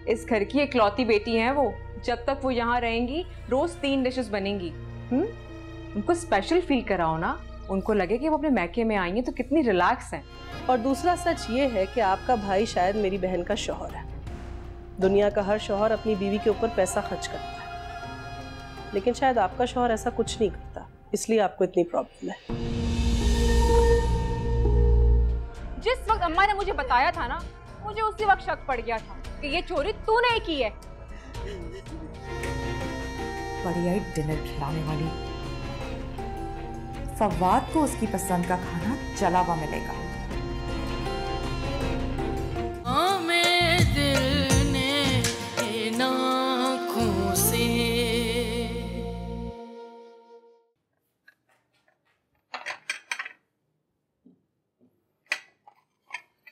इस घर की इकलौती बेटी हैं वो। जब तक वो यहाँ रहेंगी रोज 3 डिशेस बनेंगी। उनको स्पेशल फील कराओ ना, उनको लगे कि वो अपने मैके में आई हैं तो कितनी रिलैक्स हैं। और दूसरा सच ये है कि आपका भाई शायद मेरी बहन का शौहर है। दुनिया का हर शौहर अपनी बीवी के ऊपर पैसा खर्च करता है, लेकिन शायद आपका शौहर ऐसा कुछ नहीं करता, इसलिए आपको इतनी प्रॉब्लम है। जिस वक्त अम्मा ने मुझे बताया था ना, मुझे उसी वक्त शक पड़ गया था कि ये चोरी तूने की है। बढ़िया डिनर खिलाने वाली। फवाद को उसकी पसंद का खाना जला हुआ मिलेगा।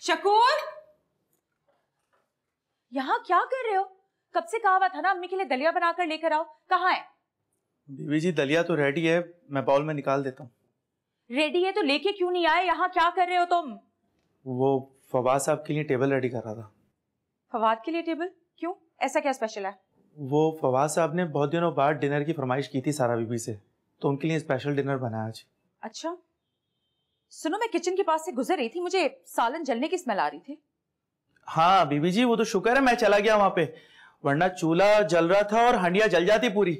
शकूर, यहाँ क्या कर रहे हो? कब से कहा हुआ था ना अम्मी के लिए दलिया बनाकर लेकर आओ, कहाँ है? बीवी जी दलिया तो रेडी है, मैं बाउल में निकाल देता हूँ। रेडी है तो लेके क्यों नहीं आए? यहाँ क्या कर रहे हो तुम? वो फवाद साहब के लिए टेबल रेडी कर रहा था। फवाद के लिए टेबल? क्यों, ऐसा क्या स्पेशल है? वो फवाद साहब ने बहुत दिनों बाद डिनर की फरमाइश की थी सारा बीबी से, तो उनके लिए स्पेशल डिनर बनाया आज। अच्छा सुनो, मैं किचन के पास से गुजर रही थी, मुझे सालन जलने की स्मेल आ रही थी। हाँ बीबी जी, वो तो शुक्र है मैं चला गया वहां पे, वरना चूल्हा जल रहा था और हंडिया जल जाती पूरी।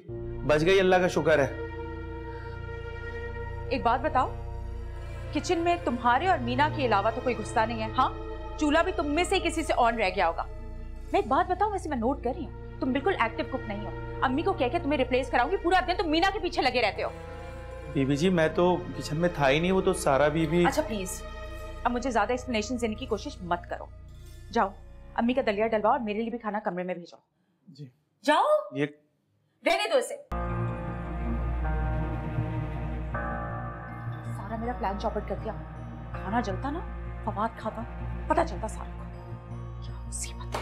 बच गई, अल्लाह का शुक्र है। एक बात बताओ, किचन में तुम्हारे और मीना के अलावा तो कोई घुसता नहीं है? हाँ, चूल्हा भी तुम में से किसी से ऑन रह गया होगा। मैं एक बात बताऊं, वैसे मैं नोट कर रही हूँ, तुम बिल्कुल एक्टिव कुक नहीं हो। अम्मी को कह के तुम्हें रिप्लेस कराऊंगी, पूरा दिन तुम मीना के पीछे लगे रहते हो। बीबी जी मैं तो किचन में था ही नहीं, वो तो सारा बीबी। अच्छा प्लीज, अब मुझे ज्यादा एक्सप्लेनेशन देने की कोशिश मत करो। जाओ अम्मी का दलिया डलवाओ और मेरे लिए भी खाना कमरे में भेजो। जी जाओ। ये रहने दो इसे। सारा मेरा प्लान चौपट कर दिया। खाना जलता ना, फवाद खाता, पता चलता सारा को। क्या मुसीबत है।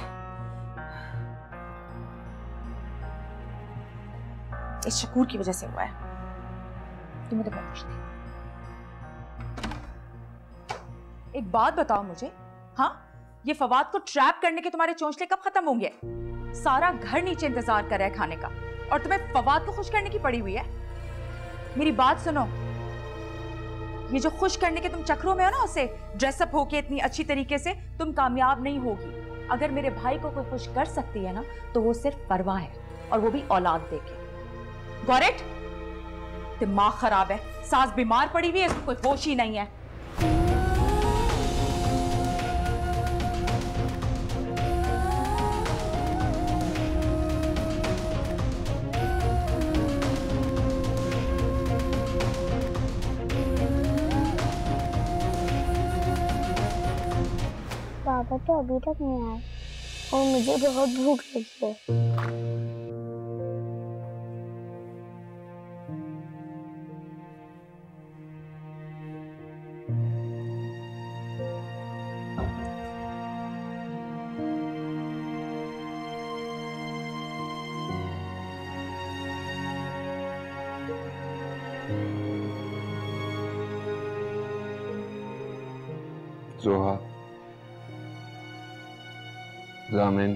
इस शकूर की वजह से हुआ है। तुम्हें तो पूछती। एक बात बताओ मुझे, हाँ, ये फवाद को ट्रैप करने के तुम्हारे चोंचले कब खत्म होंगे? सारा घर नीचे इंतजार कर रहा है खाने का और तुम्हें फवाद को खुश करने की पड़ी हुई है। मेरी बात सुनो, ये जो खुश करने के तुम चक्रों में हो ना, उसे ड्रेसअप होके इतनी अच्छी तरीके से तुम कामयाब नहीं होगी। अगर मेरे भाई को कोई खुश कर सकती है ना, तो वो सिर्फ परवा है, और वो भी औलाद देके। Got it? दिमाग खराब है, सास बीमार पड़ी हुई है, इसको कोई होश ही नहीं है। पापा तो अभी तक नहीं आए और मुझे बहुत भूख लगी है। जोहा, जामिन,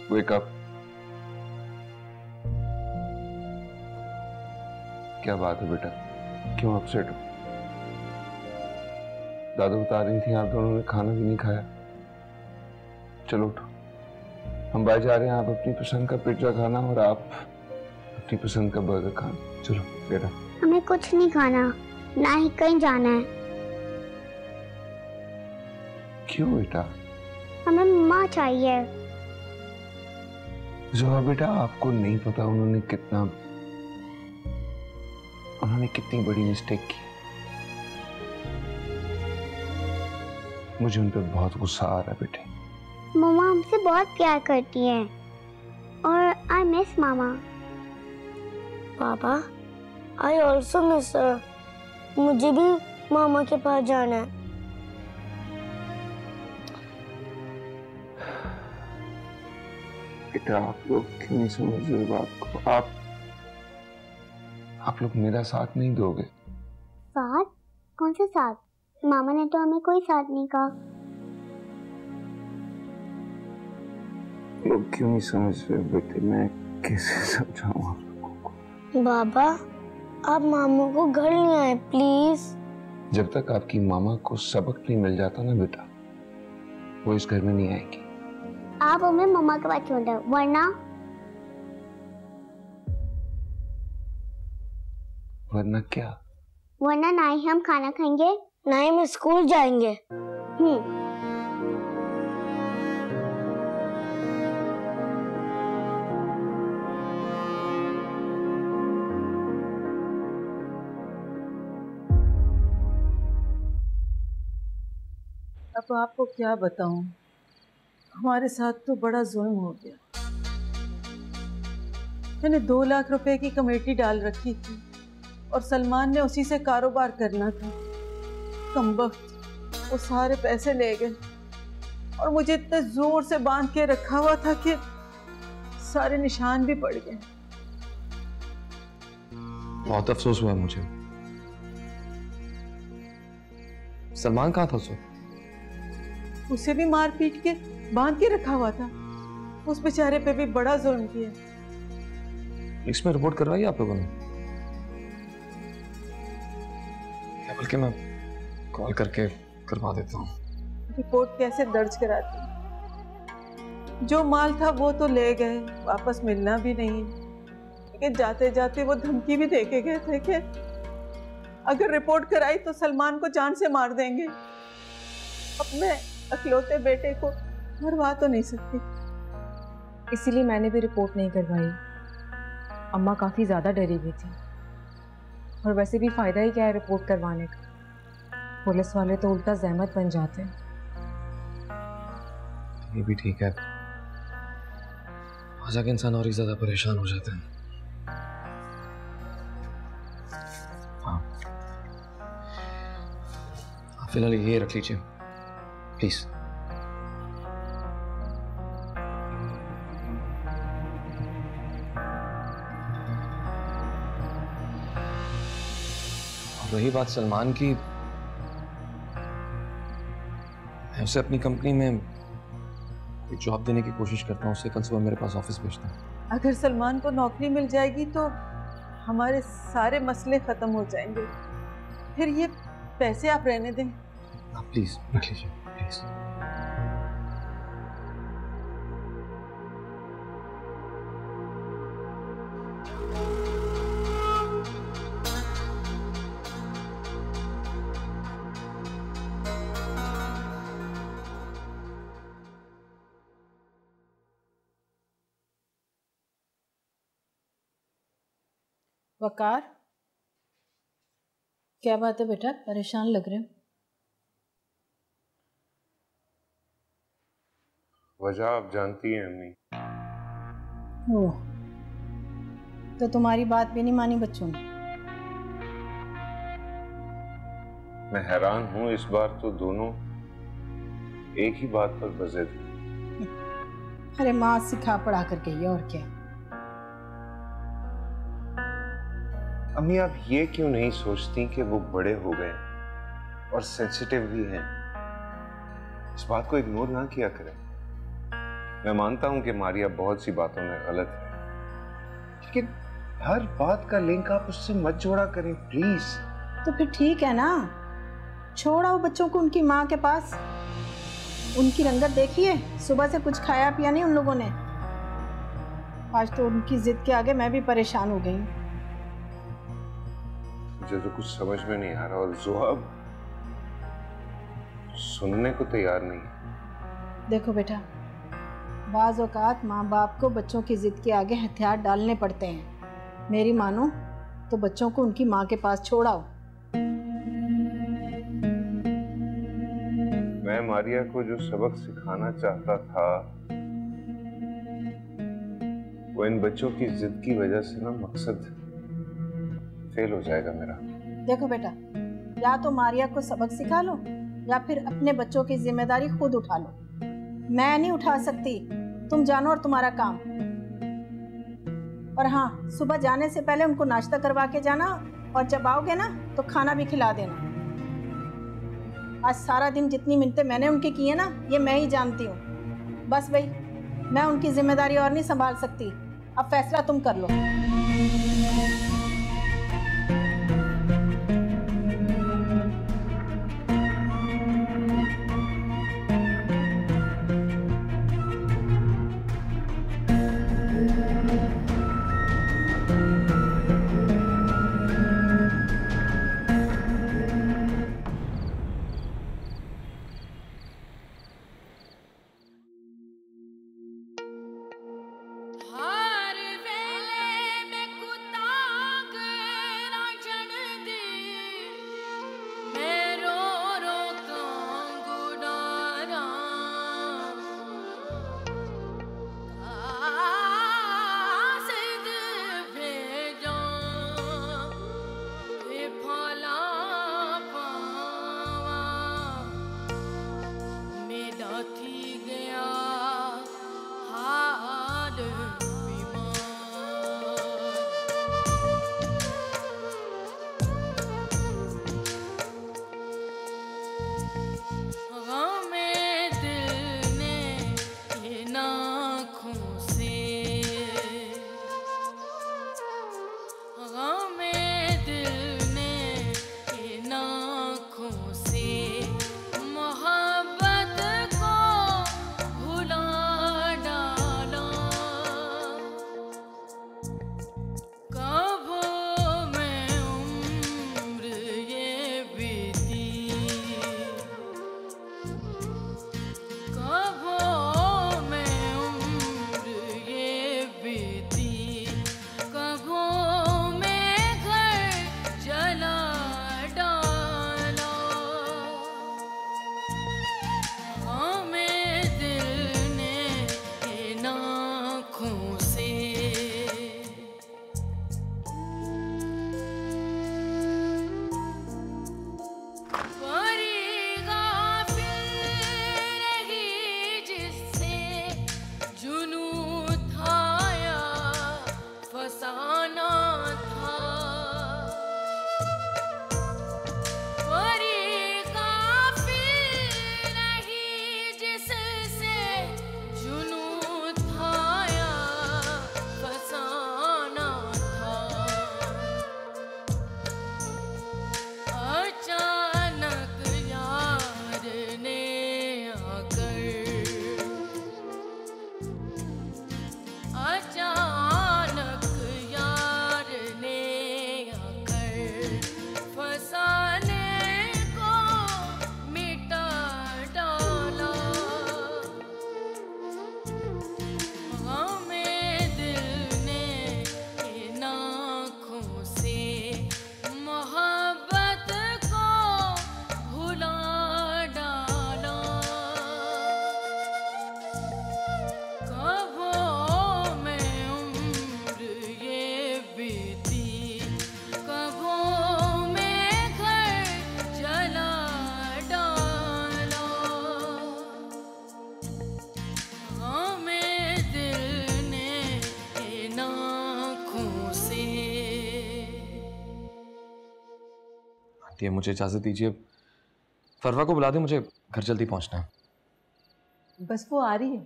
wake up। क्या बात है बेटा, क्यों अपसेट हो? दादू बता रही थी आप दोनों ने खाना भी नहीं खाया। चलो उठो, हम बाहर जा रहे हैं। आप अपनी पसंद का पिज्जा खाना और आप अपनी पसंद का बर्गर खाना। चलो बेटा। हमें कुछ नहीं खाना, ना ही कहीं जाना है। क्यों बेटा? हमें मम्मा चाहिए। जोहा बेटा, आपको नहीं पता उन्होंने कितनी बड़ी मिस्टेक की। मुझे उन पर बहुत गुस्सा आ रहा है बेटे। मम्मा हमसे बहुत प्यार करती हैं और आई मिस मामा। पापा, आई ऑल्सो मिस हर। मुझे भी मामा के पास जाना है। बेटा, आप लोग क्यों नहीं समझ रहे बात को? आप लोग मेरा साथ नहीं दोगे। साथ? कौन सा साथ? मामा ने तो हमें कोई साथ नहीं कहा। लोग क्यों नहीं समझ रहे बेटे, मैं कैसे समझाऊं आप लोगों को? बाबा आप मामू को घर ले आए प्लीज। जब तक आपकी मामा को सबक नहीं मिल जाता ना बेटा, वो इस घर में नहीं आएगी। आप हमें मम्मा के पास छोड़ दो, वरना क्या? वरना ना ही हम खाना खाएंगे ना ही हम स्कूल जाएंगे। अब आपको क्या बताऊं, हमारे साथ तो बड़ा जुल्म हो गया। मैंने 2 लाख रुपए की कमेटी डाल रखी थी और सलमान ने उसी से कारोबार करना था। कमबख्त वो सारे पैसे ले गए और मुझे इतने जोर से बांध के रखा हुआ था कि सारे निशान भी पड़ गए। बहुत अफसोस हुआ मुझे। सलमान कहाँ था उस वक्त? उसे भी मार पीट के बांध के रखा हुआ था। उस बेचारे पे भी बड़ा जुल्म किया। इसमें रिपोर्ट करवाई आप लोगों ने? या बल्कि मैं कॉल करके करवा देता हूँ। रिपोर्ट कैसे दर्ज कराती? जो माल था वो तो ले गए, वापस मिलना भी नहीं। लेकिन जाते जाते वो धमकी भी देके गए थे कि अगर रिपोर्ट कराई तो सलमान को जान से मार देंगे। अब मैं अकलौते बेटे को मरवा तो नहीं सकती, इसीलिए मैंने भी रिपोर्ट नहीं करवाई। अम्मा काफ़ी ज़्यादा डरी हुई थी। और वैसे भी फ़ायदा ही क्या है रिपोर्ट करवाने का, पुलिस वाले तो उल्टा ज़हमत बन जाते हैं। ये भी ठीक है, वहाँ जाके इंसान और ही ज़्यादा परेशान हो जाता है। हाँ, आप फिलहाल ये रख लीजिए प्लीज। रही बात सलमान की, मैं उसे अपनी कंपनी में एक जॉब देने की कोशिश करता हूँ। उसे कल सुबह मेरे पास ऑफिस भेजता हूँ। अगर सलमान को नौकरी मिल जाएगी तो हमारे सारे मसले खत्म हो जाएंगे। फिर ये पैसे आप रहने दें। आप प्लीज रख लीजिए प्लीज। वकार, क्या बात है बेटा, परेशान लग रहे हो? वजह आप जानती हैं अम्मी। ओह, तो तुम्हारी बात भी नहीं मानी बच्चों ने? मैं हैरान हूँ, इस बार तो दोनों एक ही बात पर बज़े थे। अरे माँ सिखा पढ़ा कर गई, और क्या। अम्मी आप ये क्यों नहीं सोचती कि वो बड़े हो गए और सेंसिटिव भी हैं? इस बात को इग्नोर ना किया करें। मैं मानता हूं कि मारिया बहुत सी बातों में गलत है, लेकिन हर बात का लिंक आप उससे मत जोड़ा करें प्लीज। तो फिर ठीक है ना, छोड़ाओ बच्चों को उनकी माँ के पास। उनकी रंगत देखिए, सुबह से कुछ खाया पिया नहीं उन लोगों ने। आज तो उनकी जिद के आगे मैं भी परेशान हो गई हूँ। मुझे तो कुछ समझ में नहीं आ रहा और ज़ुआब सुनने को तैयार नहीं। देखो बेटा, बाज़ औक़ात माँ बाप को बच्चों की जिद के आगे हथियार डालने पड़ते हैं। मेरी मानो तो बच्चों को उनकी माँ के पास छोड़ाओ। मैं मारिया को जो सबक सिखाना चाहता था वो इन बच्चों की जिद की वजह से ना मकसद फेल हो जाएगा मेरा। देखो बेटा, या तो मारिया को सबक सिखा लो या फिर अपने बच्चों की जिम्मेदारी खुद उठा लो। मैं नहीं उठा सकती, तुम जानो और तुम्हारा काम। और हाँ, सुबह जाने से पहले उनको नाश्ता करवा के जाना, और जब आओगे ना तो खाना भी खिला देना। आज सारा दिन जितनी मिन्नतें मैंने उनकी की है ना, ये मैं ही जानती हूँ। बस भाई, मैं उनकी जिम्मेदारी और नहीं संभाल सकती। अब फैसला तुम कर लो। आंटी मुझे इजाजत दीजिए, फरवा को बुला दे, मुझे घर जल्दी पहुंचना है। बस वो आ रही है।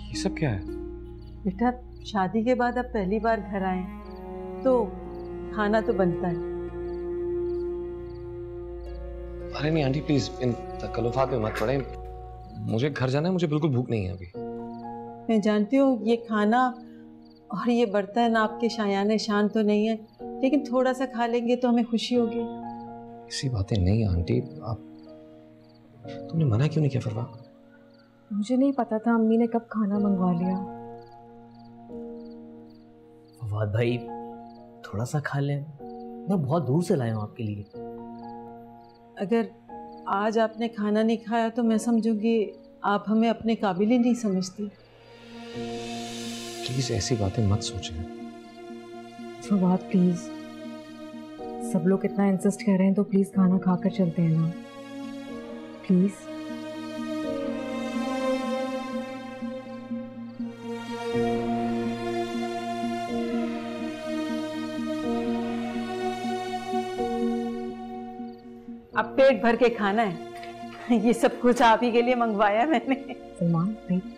ये सब क्या है? बेटा शादी के बाद अब पहली बार घर आए तो खाना तो बनता है। अरे नहीं आंटी प्लीज इन तकल्लुफात में मत पड़े, मुझे घर जाना है, मुझे बिल्कुल भूख नहीं है अभी। मैं जानती हूँ ये खाना और ये बर्तन आपके शायान शान तो नहीं है, लेकिन थोड़ा सा खा लेंगे तो हमें खुशी होगी। ऐसी बातें नहीं आंटी, आप तुमने मना क्यों नहीं किया फरवा? मुझे नहीं पता था अम्मी ने कब खाना मंगवा लिया। फवाद भाई थोड़ा सा खा लें, मैं बहुत दूर से लाया हूँ आपके लिए। अगर आज आपने खाना नहीं खाया तो मैं समझूंगी आप हमें अपने काबिल ही नहीं समझती। प्लीज ऐसी बातें मत सोचें। फवाद प्लीज, सब लोग इतना इंसिस्ट कर रहे हैं तो प्लीज खाना खाकर चलते हैं ना, प्लीज। अब पेट भर के खाना है। ये सब कुछ आप ही के लिए मंगवाया मैंने। सलमान प्लीज।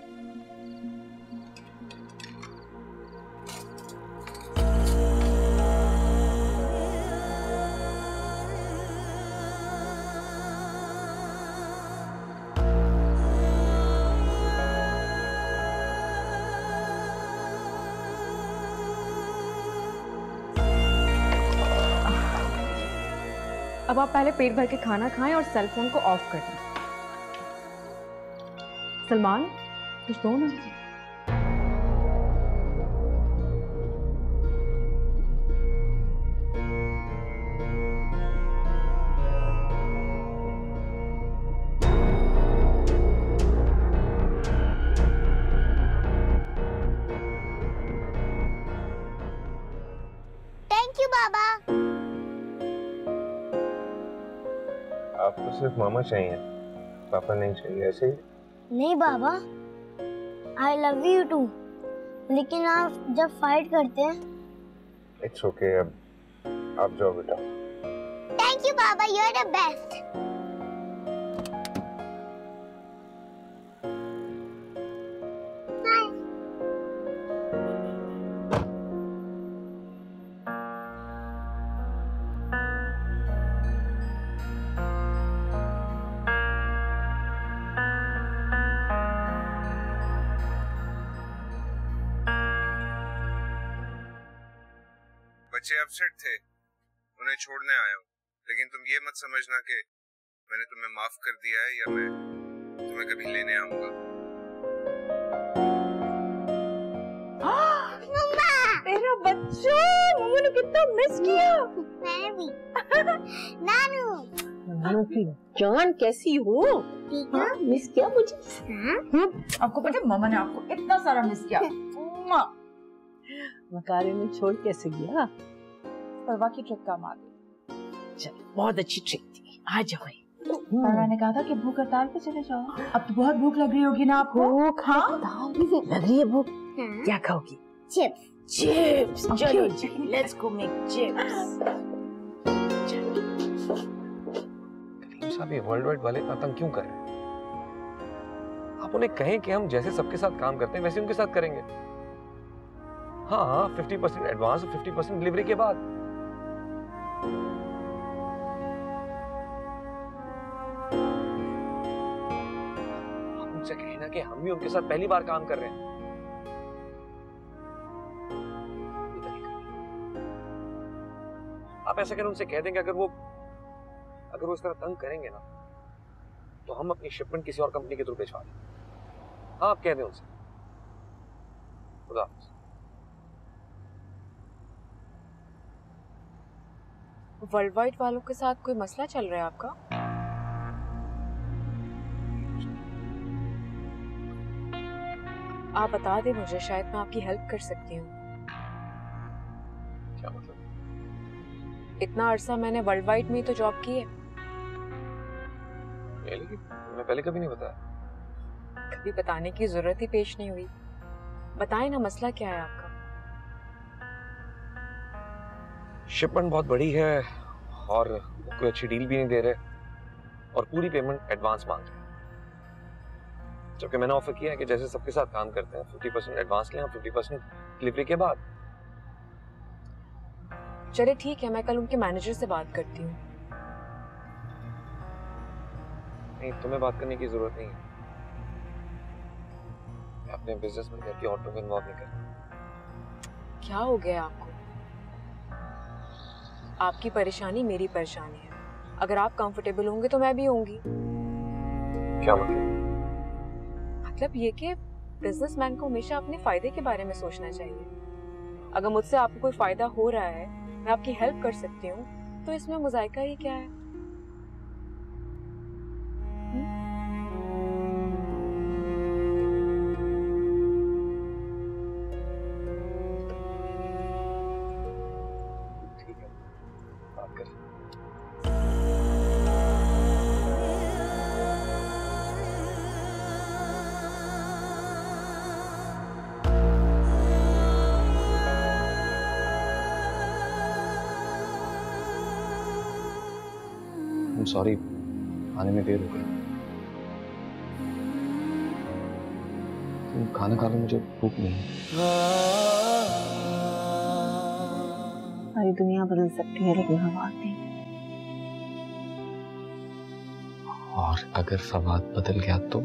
अब आप पहले पेट भर के खाना खाएं और सेल फोन को ऑफ कर दें। सलमान कुछ दो ना। थैंक यू बाबा। आपको सिर्फ मामा चाहिए, पापा नहीं चाहिए, ऐसे ही? नहीं बाबा, आई लव यू टू, लेकिन आप जब फाइट करते हैं। इट्स ओके, अब आप जाओ बेटा। थैंक यू बाबा, यू आर द बेस्ट। बच्चे अपसेट थे, उन्हें छोड़ने आया हूँ, लेकिन तुम ये मत समझना कि मैंने तुम्हें माफ कर दिया है या मैं तुम्हें कभी लेने आऊंगा। मेरा बच्चा, मम्मा ने कितना मिस किया। मैं भी। नानू की जान कैसी हो? ठीक है। मिस किया मुझे? आपको पता है मम्मा ने आपको इतना सारा मिस किया। मकारे ने छोड़ कैसे गया? परवा की ट्रिक काम आ गई। चल, बहुत अच्छी ट्रिक थी, आ जाओ। परवा ने कहा था कि भूख हड़ताल पे चले जाओ। अब तो बहुत भूख लग रही होगी ना आपको? भूख लग रही है भूख। क्या खाओगी? चिप्स। चिप्स, चलो जी, लेट्स गो मेक चिप्स। करीम साहब, ये वर्ल्ड वाइड वाले आतंक क्यों कर रहे हैं? आप उन्हें कहें कि हम जैसे सबके साथ काम करते हैं वैसे उनके साथ करेंगे। हाँ, 50% एडवांस और 50% डिलीवरी के बाद। आप उनसे कहना कि हम भी उनके साथ पहली बार काम कर रहे हैं। आप ऐसा करें, उनसे कह देंगे अगर वो इस तरह तंग करेंगे ना तो हम अपनी शिपमेंट किसी और कंपनी के थ्रू भिजवा दें। हाँ, आप कह दें उनसे। खुदा हाफिज़। वर्ल्ड वाइड वालों के साथ कोई मसला चल रहा है आपका? आप बता दें मुझे, शायद मैं आपकी हेल्प कर सकती हूँ। क्या मतलब? इतना अरसा मैंने वर्ल्ड वाइड में ही तो जॉब की है। मैं पहले कभी नहीं बताया। कभी बताने की जरूरत ही पेश नहीं हुई। बताएं ना, मसला क्या है आपका? शिपमेंट बहुत बड़ी है और वो कोई अच्छी डील भी नहीं दे रहे और पूरी पेमेंट एडवांस मांग रहे हैं। जबकि मैंने ऑफर किया है कि जैसे सबके साथ काम करते हैं 50% एडवांस लें और 50% डिलीवरी के बाद। चले ठीक है, मैं कल उनके मैनेजर से बात करती हूँ। नहीं, तुम्हें बात करने की जरूरत नहीं है। मैं अपने बिजनेस में घर की औरतों को इन्वॉल्व नहीं करता। क्या हो गया आपको? आपकी परेशानी मेरी परेशानी है। अगर आप कंफर्टेबल होंगे तो मैं भी होंगी। क्या मतलब? मतलब ये कि बिजनेसमैन को हमेशा अपने फायदे के बारे में सोचना चाहिए। अगर मुझसे आपको कोई फायदा हो रहा है, मैं आपकी हेल्प कर सकती हूँ, तो इसमें मुज़ायका ही क्या है? ठीक है, बात कर। सॉरी, आने में देर हो गई। तुम खाना खा लो, मुझे भूख नहीं है। सारी दुनिया बदल सकती है लेकिन फवाद नहीं। और अगर फवाद बदल गया तो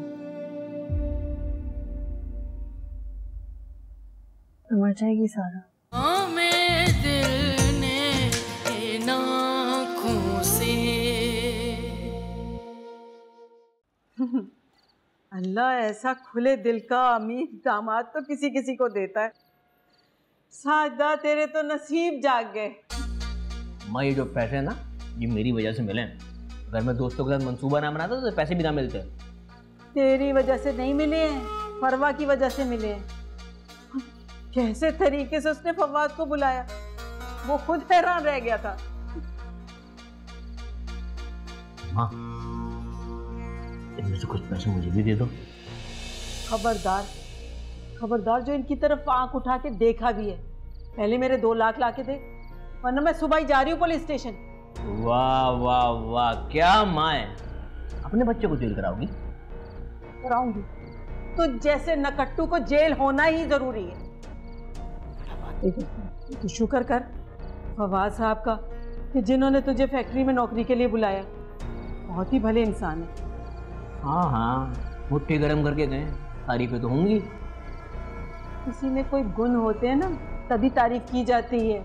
मर जाएगी सारा। अल्लाह ऐसा खुले दिल का अमीर दामाद तो किसी किसी को देता है। साजदा तेरे तो नसीब जाग गए। माँ ये जो पैसे हैं ना, ये मेरी वजह से मिले हैं। अगर मैं दोस्तों के साथ मंसूबा ना बनाता तो पैसे भी ना मिलते। तेरी वजह से नहीं मिले हैं, फरवा की वजह से मिले हैं। कैसे तरीके से उसने फवाद को बुलाया, वो खुद हैरान रह गया था। माँ इनमें से कुछ पैसे मुझे भी दे दो। खबरदार, खबरदार, जो इनकी तरफ आंख उठा के देखा भी है, पहले मेरे 2 लाख ला के दे, वरना मैं सुबह ही जा रही हूँ पुलिस स्टेशन। वाह वाह वाह, क्या माँ है। अपने बच्चे को जेल कराओगी? कराऊंगी। तो जैसे नकट्टू को जेल होना ही जरूरी है। तो शुक्र कर फवाद साहब का कि जिन्होंने तुझे फैक्ट्री में नौकरी के लिए बुलाया। बहुत ही भले इंसान है। हाँ हाँ, मुट्ठी गरम करके गए, तारीफें तो होंगी। किसी में कोई गुण होते हैं ना, तभी तारीफ की जाती है।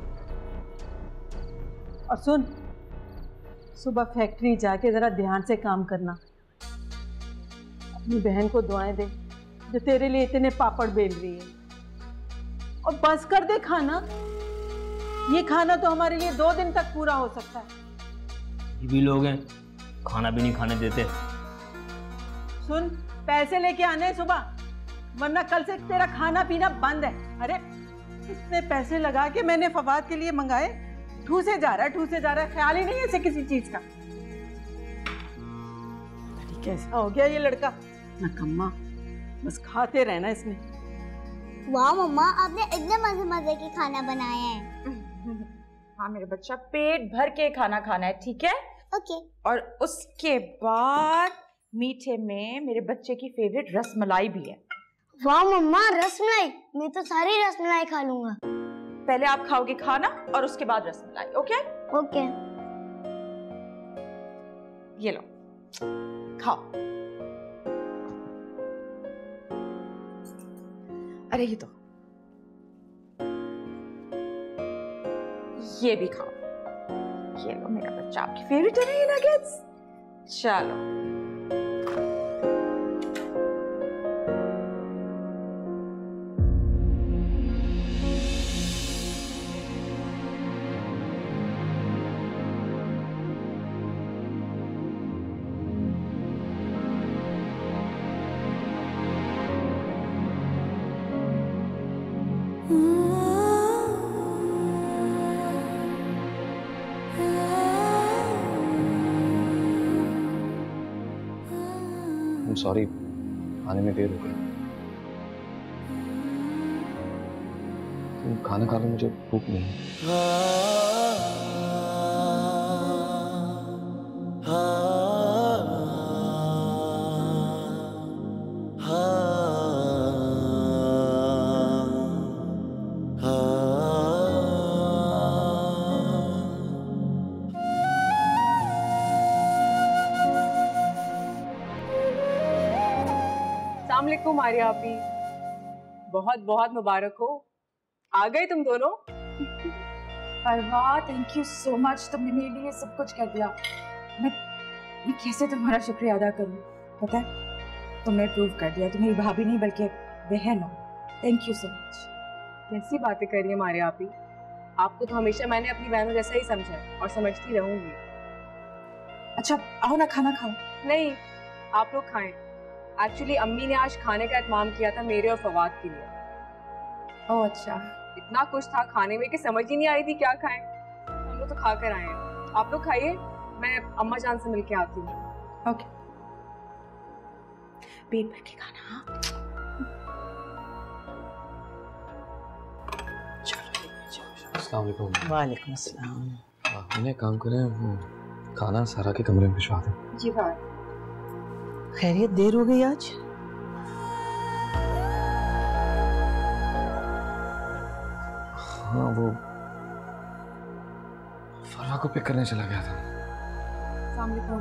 और सुन, सुबह फैक्ट्री जाके जरा ध्यान से काम करना। अपनी बहन को दुआएं दे जो तेरे लिए इतने पापड़ बेल रही है। और बस कर दे खाना, ये खाना तो हमारे लिए 2 दिन तक पूरा हो सकता है। ये भी लोग हैं, खाना भी नहीं खाने देते। सुन, पैसे लेके आने सुबह, वरना कल से तेरा खाना पीना बंद है। अरे इतने पैसे लगा के मैंने फवाद के लिए मंगाए, ठूसे जा रहा है, ठूसे जा रहा है। ख्याल ही नहीं है इसे किसी चीज का। कैसा हो गया ये लड़का, नकम्मा, बस खाते रहना इसने। वाह मम्मा, आपने इतने मजे मजे के खाना बनाए हैं। हाँ मेरे बच्चा, पेट भर के खाना खाना है, ठीक है? ओके। और उसके बाद मीठे में मेरे बच्चे की फेवरेट रसमलाई भी है। वाह मम्मा, रसमलाई, मैं तो सारी रसमलाई खा लूंगा। पहले आप खाओगे खाना और उसके बाद रसमलाई, ओके? ओके। ये लो, खाओ। अरे ये तो, ये भी खाओ। ये लो मेरा बच्चा, आपकी फेवरेट है ना ये नगेट्स। चलो सॉरी, आने में देर हो गई। तुम खाना खा लो, मुझे भूख नहीं है। अस्सलामुअलैकुम आर्या आपी, बहुत बहुत मुबारक हो। आ गए तुम दोनों। परवा, थैंक यू सो मच, तुमने मेरे लिए सब कुछ कर दिया। मैं कैसे तुम्हारा शुक्रिया अदा करूं? पता है, तुमने प्रूव कर दिया तुम मेरी भाभी नहीं बल्कि बहन हो। Thank you so much. कैसी बातें कर रही है मारिया आपी, आपको तो हमेशा मैंने अपनी बहनों जैसा ही समझा है और समझती रहूंगी। अच्छा आओ ना, खाना खाओ। नहीं, आप लोग खाएं। एक्चुअली अम्मी ने आज खाने का इत्माम किया था मेरे और फवाद के लिए। ओह अच्छा। इतना कुछ था खाने में कि समझ ही नहीं आ रही थी क्या खाएं। हम लोग तो खा कर आए हैं। आप लोग खाइए, मैं अम्मा जान से मिलके आती हूँ। ओके, पेट भर के खाना। हाँ अस्सलाम वालेकुम। वालेकुम अस्सलाम। इन्हें काम करें, खाना सारा के कमरे में भिजवा दे। जी हाँ। खैरियत, देर हो गई आज? हाँ, वो फरवा को पिक करने चला गया था।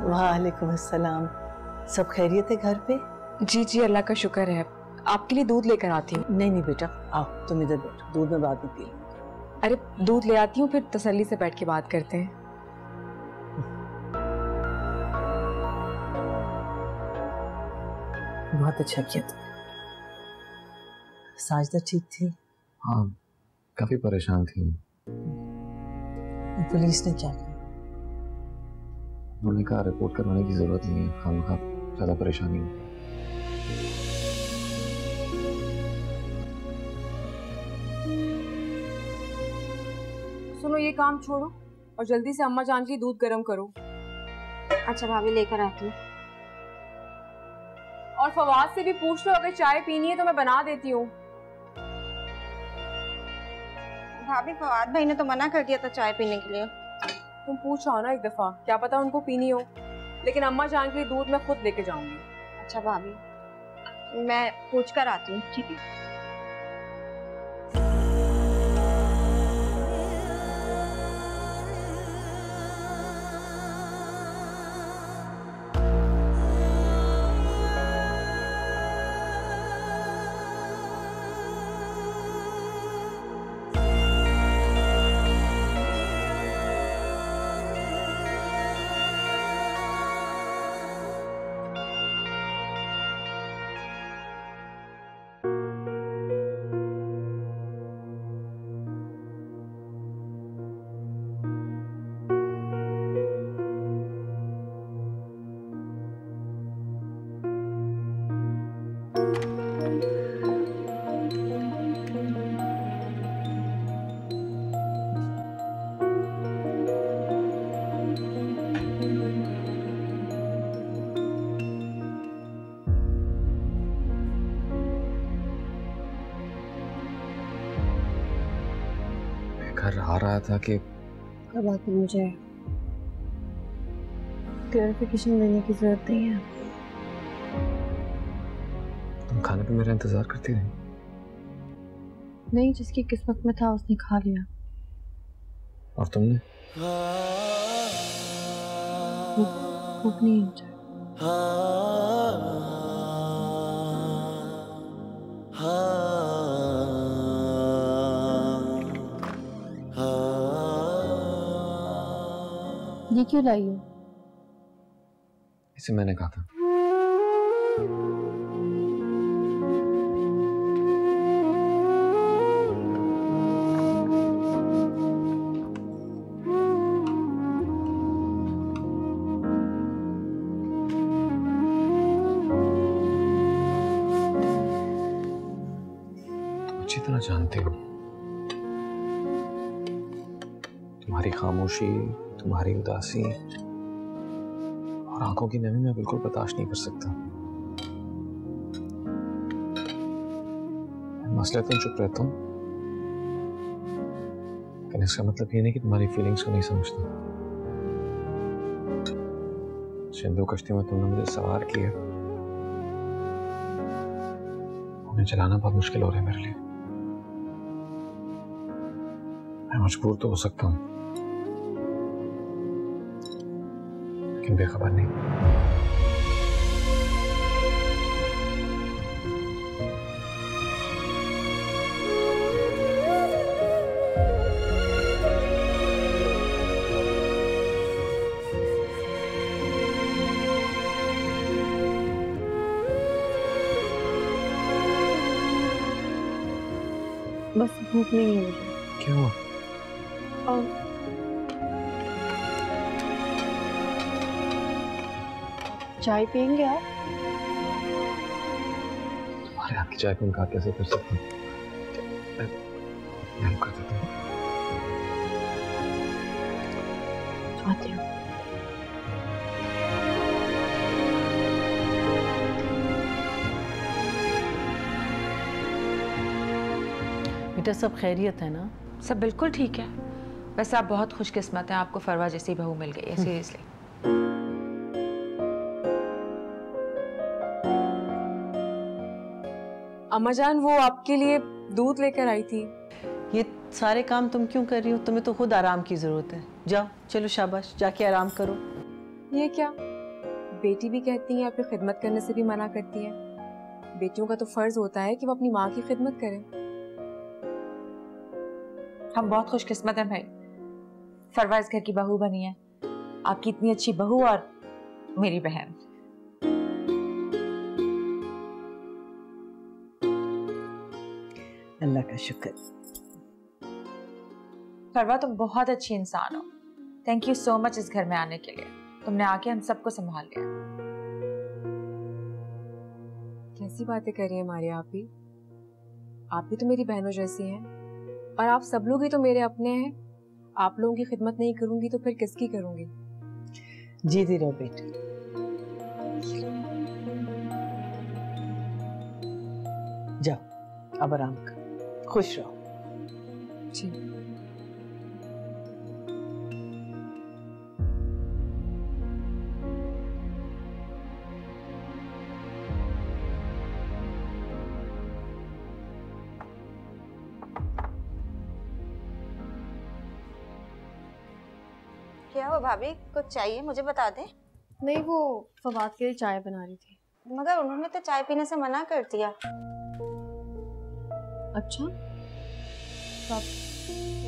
वालेकुम अस्सलाम। सब खैरियत है घर पे? जी जी, अल्लाह का शुक्र है। आपके लिए दूध लेकर आती हूँ। नहीं नहीं बेटा, आओ तुम इधर बैठो, दूध में बाद में पी लो। अरे दूध ले आती हूँ, फिर तसल्ली से बैठ के बात करते हैं। बहुत अच्छा किया तुमने। साजदा ठीक थी? हाँ, काफी परेशान थी। पुलिस ने क्या कहा? उन्होंने कहा रिपोर्ट करवाने की जरूरत नहीं है, खामखा ज्यादा परेशानी है। सुनो, ये काम छोड़ो और जल्दी से अम्मा जान के लिए दूध गर्म करो। अच्छा भाभी, लेकर आती हूँ। और फवाद से भी पूछ लो, अगर चाय पीनी है तो मैं बना देती हूँ। भाभी, फवाद भाई ने तो मना कर दिया था चाय पीने के लिए। तुम पूछ आओ ना एक दफा, क्या पता उनको पीनी हो। लेकिन अम्मा जान के लिए दूध मैं खुद लेके जाऊंगी। अच्छा भाभी, मैं पूछ कर आती हूँ, ठीक है? घर आ रहा था कि कब आती, मुझे क्लैरिफिकेशन देने की जरूरत नहीं है। तुम खाने पे मेरा इंतजार करती रही। नहीं, जिसकी किस्मत में था उसने खा लिया। और तुमने? भूख नहीं है। ये क्यों लाई हो? इसे मैंने कहा था। अच्छी तरह जानती हूँ तुम्हारी खामोशी, तुम्हारी उदासी और आंखों की नमी मैं बिल्कुल बर्दाश्त नहीं कर सकता। मसले तो चुप रहता हूँ, लेकिन इसका मतलब ये नहीं कि तुम्हारी फीलिंग्स को नहीं समझता। सिंधु कश्ती में तुमने मुझे सवार किया, उन्हें चलाना बहुत मुश्किल हो रहा है मेरे लिए। मैं मजबूर तो हो सकता हूँ, लेकिन बेखबर नहीं। बस भूख नहीं है मुझे। क्यों? चाय पियेंगे आप? तुम्हारे हाथ की चाय को इनकार कैसे कर सकता हूँ? मैं कर देता हूँ। आती हूँ। बेटा, सब खैरियत है ना? सब बिल्कुल ठीक है। वैसे आप बहुत खुशकिस्मत हैं, आपको फरवा जैसी बहू मिल गई है। सीरियसली अम्मा जान वो आपके लिए दूध लेकर आई थी। ये सारे काम तुम क्यों कर रही हो? तुम्हें तो खुद आराम की जरूरत है। जाओ, चलो शाबाश, जाके आराम करो। ये क्या, बेटी भी कहती है आपकी खिदमत करने से भी मना करती है। बेटियों का तो फर्ज होता है कि वो अपनी माँ की खिदमत करें। हम बहुत खुशकिस्मत हैं भाई, फरवा इस घर की बहू बनी है। आपकी इतनी अच्छी बहू और मेरी बहन। अल्लाह का शुक्र। फरवा तुम बहुत अच्छी इंसान हो। थैंक यू सो मच इस घर में आने के लिए। तुमने आके हम सबको संभाल लिया। कैसी बातें कर रही हैं मारिया आप भी तो मेरी बहनों जैसी हैं, और आप सब लोग ही तो मेरे अपने हैं। आप लोगों की खिदमत नहीं करूंगी तो फिर किसकी करूंगी? जीती रहो बेटी। जाओ अब आराम करो, खुश रहो। जी। क्या हो भाभी, कुछ चाहिए मुझे बता दे। नहीं, वो फवाद के लिए चाय बना रही थी। मगर उन्होंने तो चाय पीने से मना कर दिया। अच्छा, तो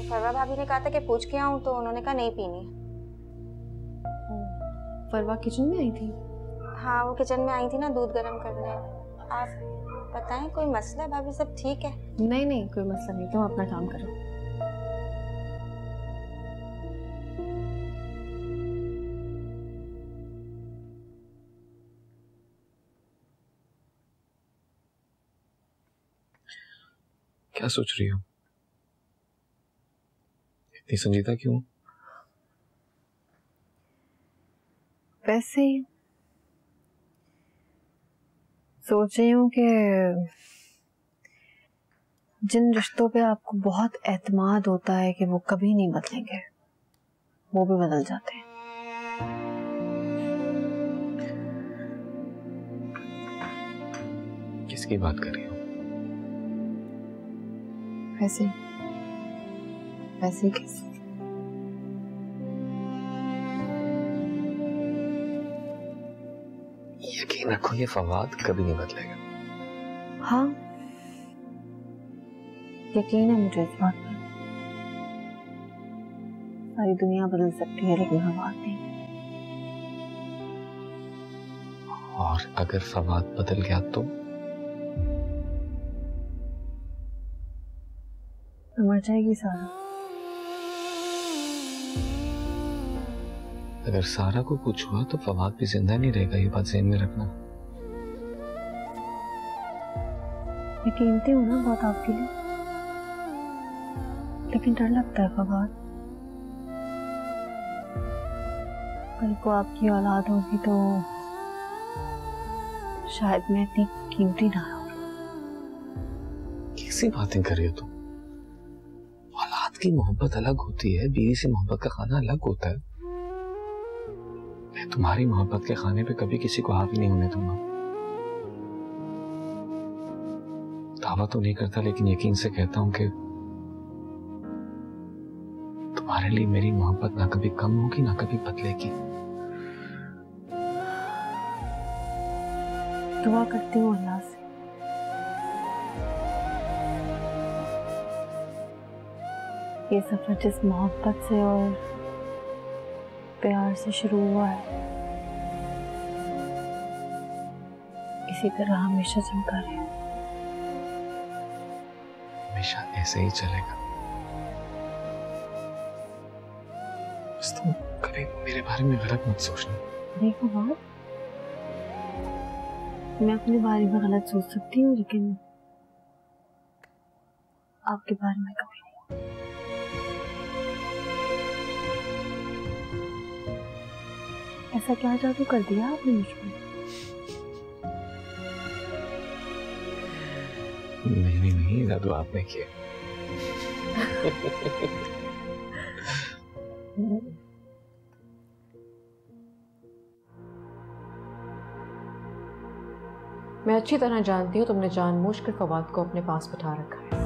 फरवा भाभी ने कहा था कि पूछ के आऊं, तो उन्होंने कहा नहीं पीनी। फरवा किचन में आई थी? हाँ, वो किचन में आई थी ना दूध गर्म करने। आप बताएं, कोई मसला? भाभी सब ठीक है? नहीं नहीं, कोई मसला नहीं, तुम अपना काम करो। क्या सोच रही हो? इतनी संजीदा क्यों? वैसे ही सोच रही हूँ कि जिन रिश्तों पे आपको बहुत एतमाद होता है कि वो कभी नहीं बदलेंगे, वो भी बदल जाते हैं। किसकी बात कर रही हो? वैसे वैसे किस? यकीन रखो, ये फवाद कभी नहीं बदलेगा। हाँ, यकीन है मुझे इस बात पर। सारी दुनिया बदल सकती है लेकिन फवाद नहीं। और अगर फवाद बदल गया तो मर जाएगी सारा। अगर सारा को कुछ हुआ तो फवाद भी जिंदा नहीं रहेगा, ये बात ज़हन में रखना। ये कीमती हूँ ना बहुत आपके लिए, लेकिन डर लगता है फवाद। कल को आपकी औलाद होगी तो शायद मैं इतनी कीमती ना हो। कैसी बातें कर रही हो तुम? औलाद की मोहब्बत अलग होती है, बीवी से मोहब्बत का खाना अलग होता है। मैं तुम्हारी मोहब्बत के खाने पे कभी किसी को हावी नहीं होने दूंगा। दावा तो नहीं करता, लेकिन यकीन से कहता हूं कि तुम्हारे लिए मेरी मोहब्बत ना कभी कम होगी ना कभी बदलेगी। दुआ करती हूँ अल्लाह से ये सफर जिस मोहब्बत से और प्यार से शुरू हुआ है, इसी तरह हमेशा चलता रहे। हमेशा ऐसे ही चलेगा। बस तुम कभी मेरे बारे में गलत मत सोचना। देखो बात, मैं अपने बारे में गलत सोच सकती हूँ, लेकिन आपके बारे में कभी नहीं। ऐसा क्या जादू कर दिया आपने मुझ पर? नहीं, जादू आपने किया। मैं अच्छी तरह जानती हूँ तुमने जानबूझकर फवाद को अपने पास बिठा रखा है।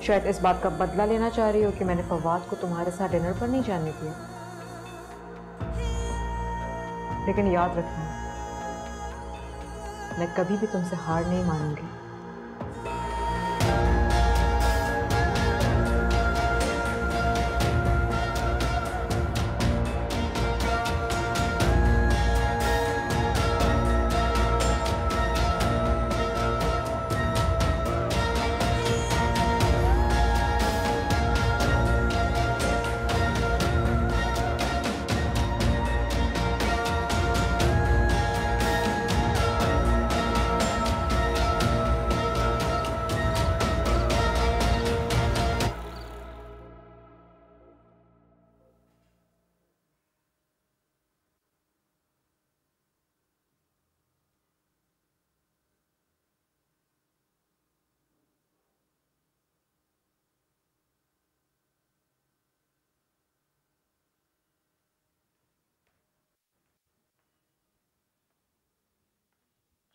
शायद इस बात का बदला लेना चाह रही हो कि मैंने फवाद को तुम्हारे साथ डिनर पर नहीं जाने दिया। लेकिन याद रखना, मैं कभी भी तुमसे हार नहीं मानूंगी।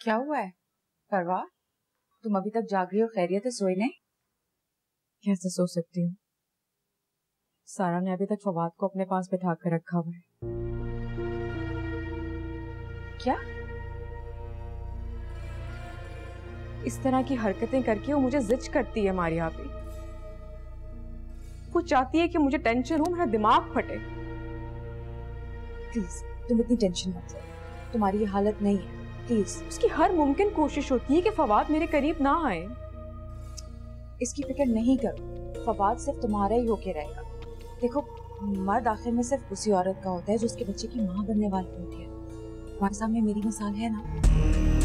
क्या हुआ है परवा? तुम अभी तक जाग रही हो, खैरियत है? सोई नहीं? कैसे सो सकती हूँ? सारा ने अभी तक फवाद को अपने पास बिठा कर रखा हुआ है। क्या? इस तरह की हरकतें करके वो मुझे जिद करती है मारिया पे। वो चाहती है कि मुझे टेंशन हो, मेरा दिमाग फटे। प्लीज तुम इतनी टेंशन मत लो, तुम्हारी ये हालत नहीं है, प्लीज। उसकी हर मुमकिन कोशिश होती है कि फवाद मेरे करीब ना आए। इसकी फिक्र नहीं करो, फवाद सिर्फ तुम्हारा ही होके रहेगा। देखो, मर्द आखिर में सिर्फ उसी औरत का होता है जो उसके बच्चे की माँ बनने वाली होती है। तुम्हारे सामने मेरी मिसाल है ना।